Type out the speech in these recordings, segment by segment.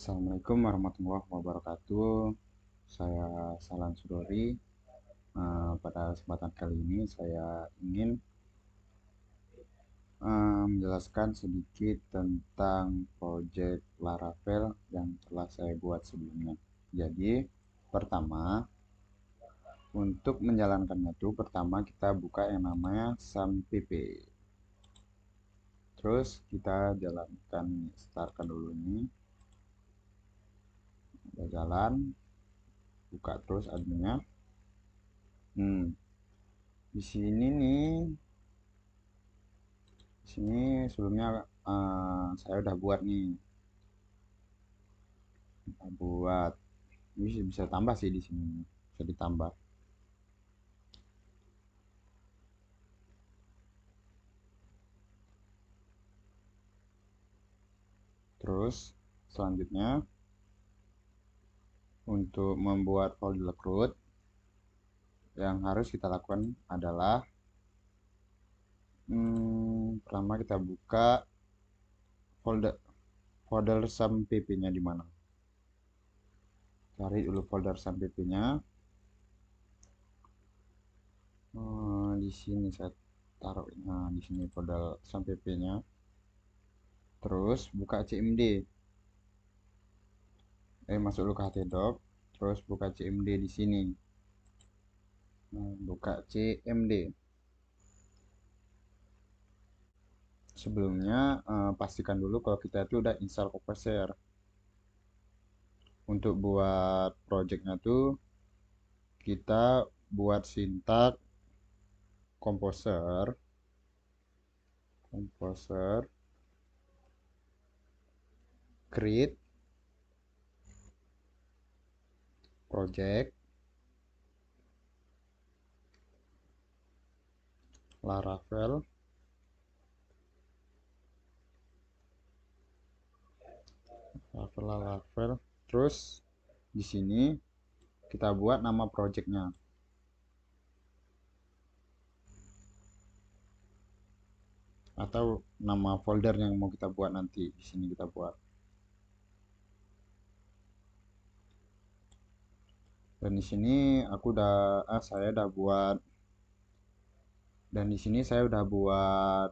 Assalamualaikum warahmatullahi wabarakatuh. Saya Salan Sudori. Pada kesempatan kali ini saya ingin menjelaskan sedikit tentang proyek Laravel yang telah saya buat sebelumnya. Jadi, pertama, untuk menjalankannya itu pertama kita buka yang namanya SAMPP. Terus kita jalankan, startkan dulu ini. Udah jalan, buka terus adminnya. Di sini nih, sebelumnya saya udah buat nih, ini bisa tambah sih di sini, bisa ditambah. Terus selanjutnya untuk membuat folder root yang harus kita lakukan adalah pertama kita buka folder folder SAMPP nya di mana. Cari dulu folder SAMPP nya. Di sini saya taruh, di sini folder SAMPP nya. Terus buka CMD. Masuk dulu ke htdoc, terus buka CMD di sini. Buka CMD. Sebelumnya pastikan dulu kalau kita itu udah install Composer. Untuk buat projectnya tuh kita buat sintak Composer create project Laravel terus di sini kita buat nama projectnya atau nama folder yang mau kita buat nanti. Di sini kita buat, dan di sini saya udah buat, dan di sini saya udah buat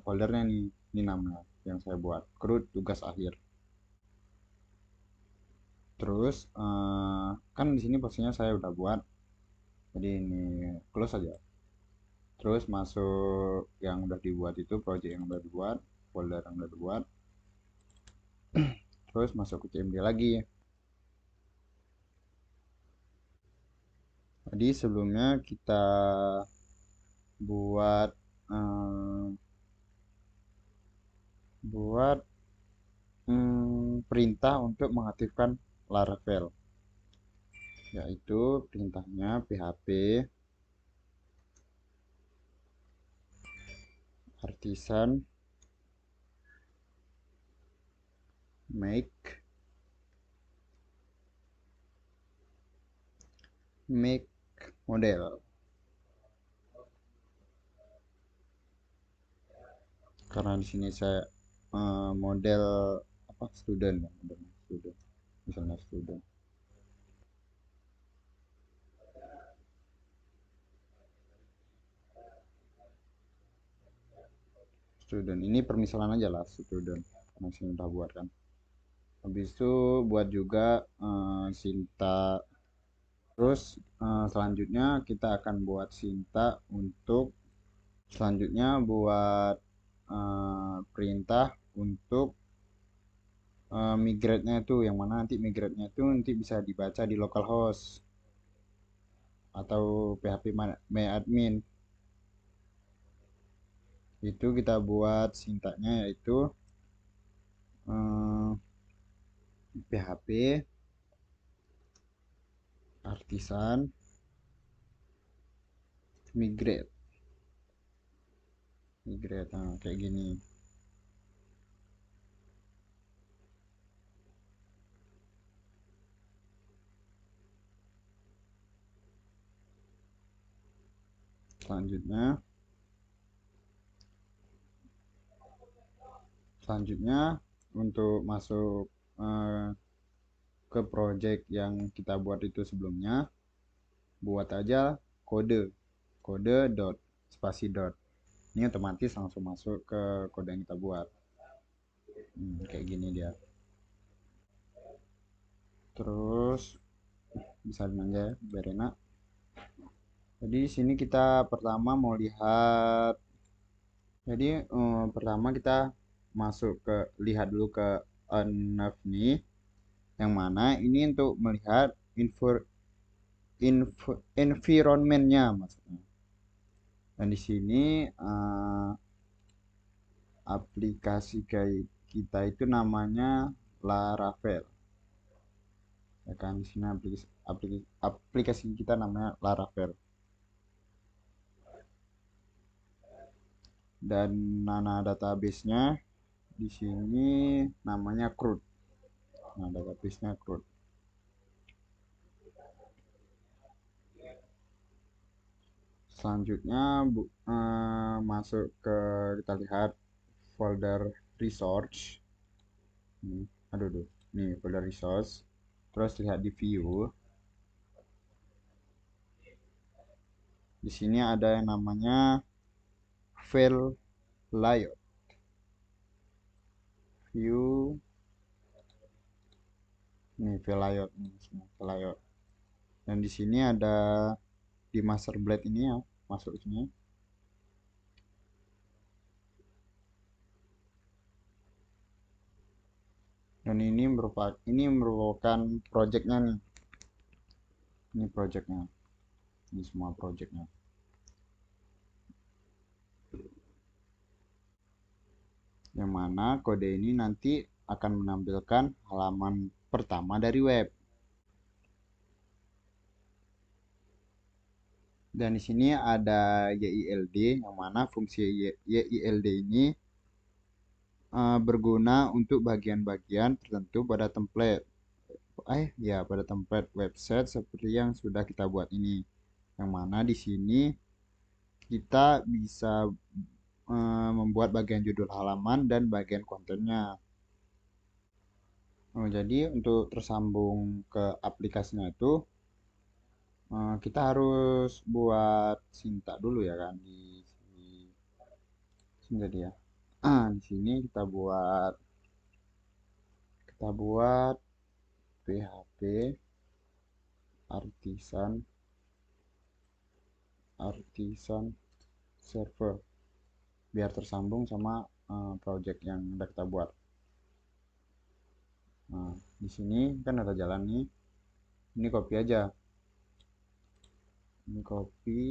foldernya nih. Ini namanya yang saya buat, CRUD tugas akhir. Terus kan di sini posisinya saya udah buat, jadi ini close aja. Terus masuk yang udah dibuat itu, project yang udah dibuat, folder yang udah dibuat. Terus masuk ke CMD lagi. Jadi sebelumnya kita buat perintah untuk mengaktifkan Laravel, yaitu perintahnya php artisan make model. Karena di sini saya model student, misalnya student ini permisalan aja lah, student karena sini udah buat kan. Habis itu buat juga sinta. Terus selanjutnya kita akan buat sinta untuk selanjutnya buat perintah untuk migrate-nya itu, yang mana nanti migrate-nya itu nanti bisa dibaca di localhost atau php myadmin. Itu kita buat sintaknya yaitu php artisan migrate, kayak gini. Selanjutnya untuk masuk ke project yang kita buat itu sebelumnya, buat aja kode dot spasi dot, ini otomatis langsung masuk ke kode yang kita buat. Kayak gini dia. Terus bisa aja ya biar enak. Jadi di sini kita pertama mau lihat. Jadi pertama kita masuk ke lihat dulu ke unnerv nih, yang mana ini untuk melihat environmentnya maksudnya. Dan di sini aplikasi kayak kita itu namanya Laravel. Ya kan, di sini aplikasi kita namanya Laravel. Dan nama database-nya di sini namanya CRUD. Nah, database-nya CRUD. Selanjutnya masuk ke, kita lihat folder resource. Nih folder resource. Terus lihat di view. Di sini ada yang namanya file layout. View. Nih file layout. Dan di sini ada di master blade ini ya, masuk sini. Dan ini merupakan projectnya nih. Ini projectnya. Ini semua projectnya. Yang mana kode ini nanti akan menampilkan halaman pertama dari web. Dan di sini ada YILD, yang mana fungsi YILD ini berguna untuk bagian-bagian tertentu pada template. Pada template website seperti yang sudah kita buat ini. Yang mana di sini kita bisa membuat bagian judul halaman dan bagian kontennya. Jadi untuk tersambung ke aplikasinya itu kita harus buat sintak dulu ya kan, di sini jadi ya. Di sini kita buat PHP artisan server biar tersambung sama project yang udah kita buat. Nah, di sini kan ada jalan nih. Ini copy aja. Ini copy,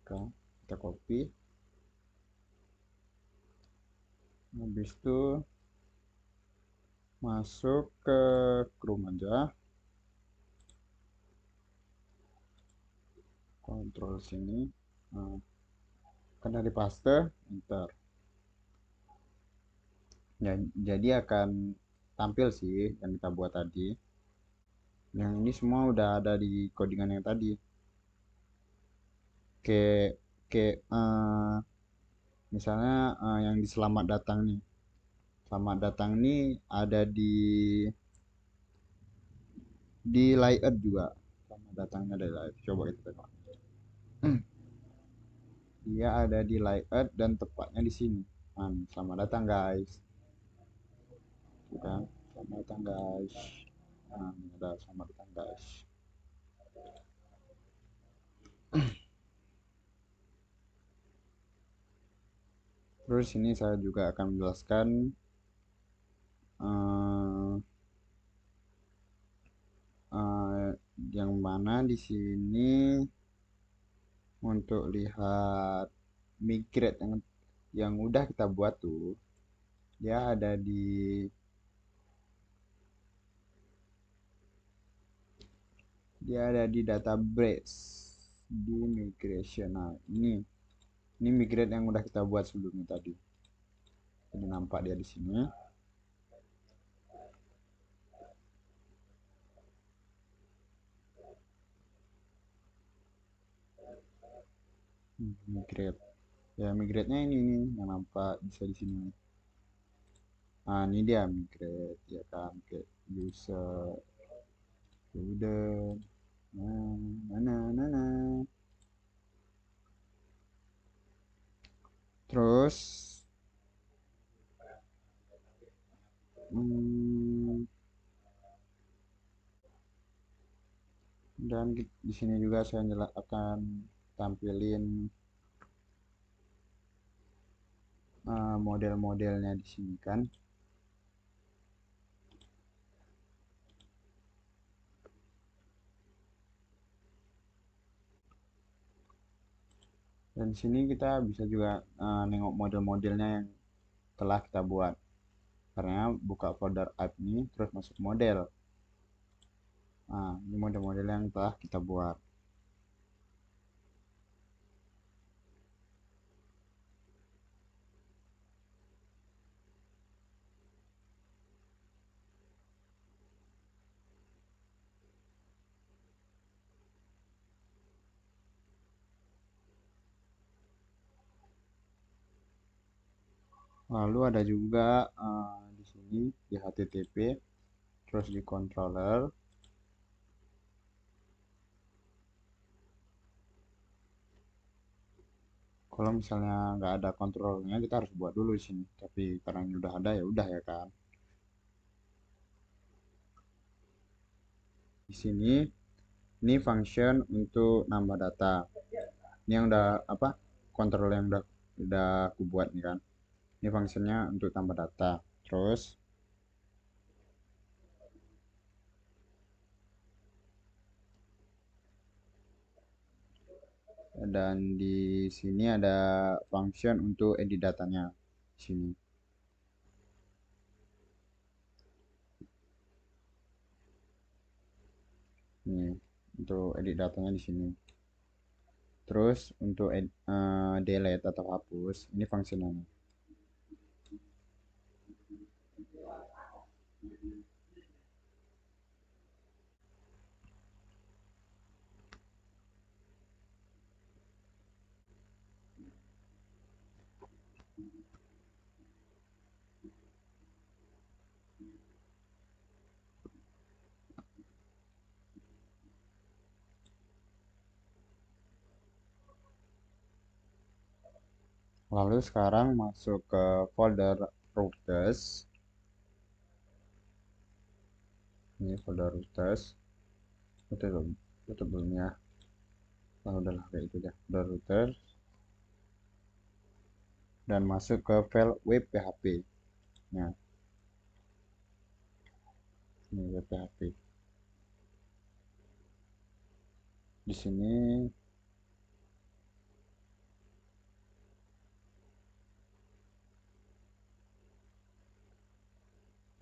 kita copy. Habis itu masuk ke Chrome aja. Kontrol sini. Nah, kan dari paste, enter. Ya, jadi akan tampil sih yang kita buat tadi. Yang ini semua udah ada di codingan yang tadi. Kayak misalnya yang di selamat datang nih. Selamat datang nih ada di layout juga. Selamat datangnya dari layout. Coba kita tengok. Dia ada di layout dan tepatnya di sini. Nah, selamat datang guys. Bukan? Selamat datang guys. Nah, ini ada selamat datang guys. Terus ini saya juga akan menjelaskan yang mana di sini untuk lihat migrate yang udah kita buat tuh, dia ada di database di migration. Nah, ini migrate yang udah kita buat sebelumnya tadi. Ini nampak dia di sini. Migrate. Ya, migrate-nya ini yang nampak bisa di sini. Nah, ini dia migrate ya kan. student. Nah. Terus dan di sini juga saya akan tampilin model-modelnya di sini kan. Dan di sini kita bisa juga nengok model-modelnya yang telah kita buat. Karena buka folder app ini terus masuk model. Nah, ini model-model yang telah kita buat. Lalu ada juga di sini di HTTP, terus di controller. Kalau misalnya nggak ada kontrolnya, kita harus buat dulu di sini. Tapi karena ini udah ada ya udah ya kan. Di sini ini function untuk nambah data. Ini yang udah apa? Kontrol yang udah aku buat nih kan. Ini fungsinya untuk tambah data. Terus dan di sini ada function untuk edit datanya di sini. Nih, untuk edit datanya di sini. Terus untuk delete atau hapus, ini fungsinya. Lalu sekarang masuk ke folder routers. Ini folder routers. Tutup belum ya. Nah, udahlah kayak itu ya. Folder routers. Dan masuk ke file web PHP. Nah, ini web PHP. Di sini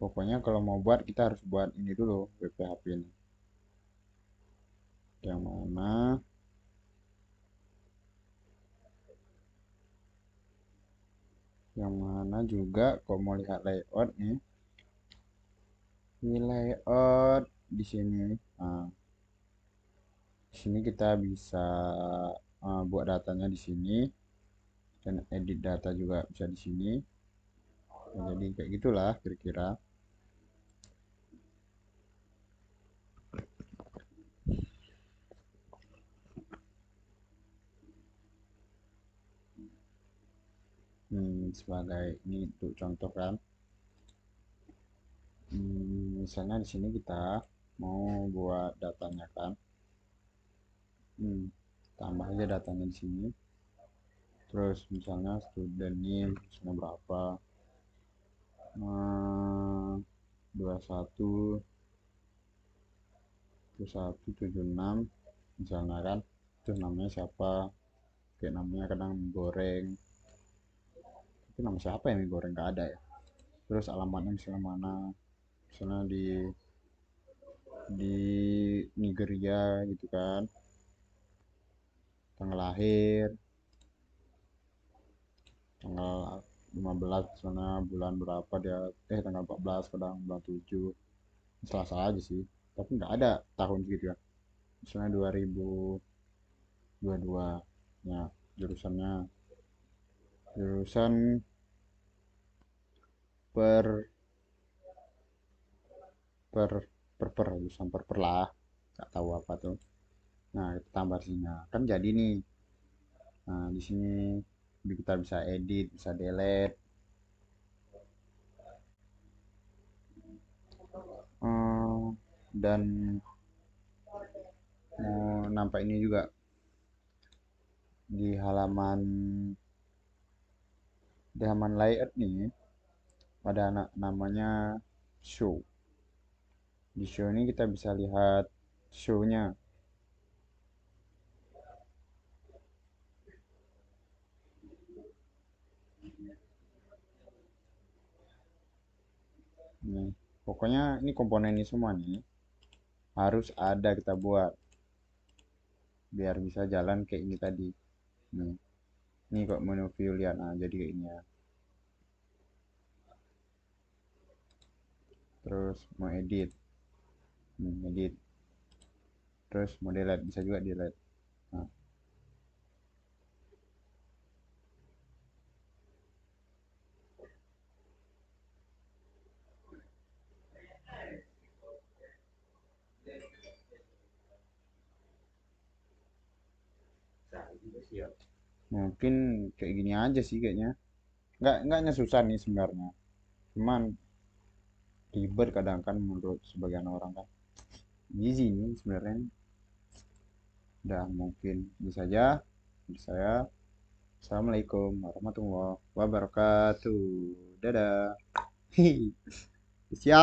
pokoknya kalau mau buat kita harus buat ini dulu web PHP ini. Yang mana juga kalau mau lihat layout nih. Ini layout di sini. Nah, di sini kita bisa buat datanya di sini dan edit data juga bisa di sini. Nah, jadi kayak gitulah kira-kira. Sebagai ini untuk contoh kan. Misalnya di sini kita mau buat datanya kan. Tambah aja datanya di sini. Terus misalnya student name misalnya berapa, 2176 misalnya kan. Terus namanya siapa, kayak namanya kadang goreng, tapi nama siapa yang goreng nggak ada ya. Terus alamatnya misalnya mana, misalnya di Nigeria gitu kan. Tanggal lahir tanggal 15 misalnya, bulan berapa dia, tanggal 14 kadang bulan 7, salah aja sih, tapi nggak ada tahun gitu ya. Misalnya 2022 ya, jurusan per per tulisan per lah, nggak tahu apa tuh. Nah kita tambah sini kan jadi nih. Nah di sini kita bisa edit, bisa delete. Dan mau nampak ini juga di halaman layout nih ada namanya show. Di show ini kita bisa lihat show-nya. Nih, pokoknya ini komponen ini semua nih harus ada kita buat biar bisa jalan kayak ini tadi. Nih, ini kok menu view lihat, nah jadi kayak ini ya. Terus mau edit, edit. Terus mau delete bisa juga delete. Nah, mungkin kayak gini aja sih kayaknya. Enggaknya susah nih sebenarnya. Cuman ribet kadang kan menurut sebagian orang kan. Easy nih sebenarnya. Udah mungkin bisa saja dari saya. Assalamualaikum warahmatullahi wabarakatuh. Dadah. Siap.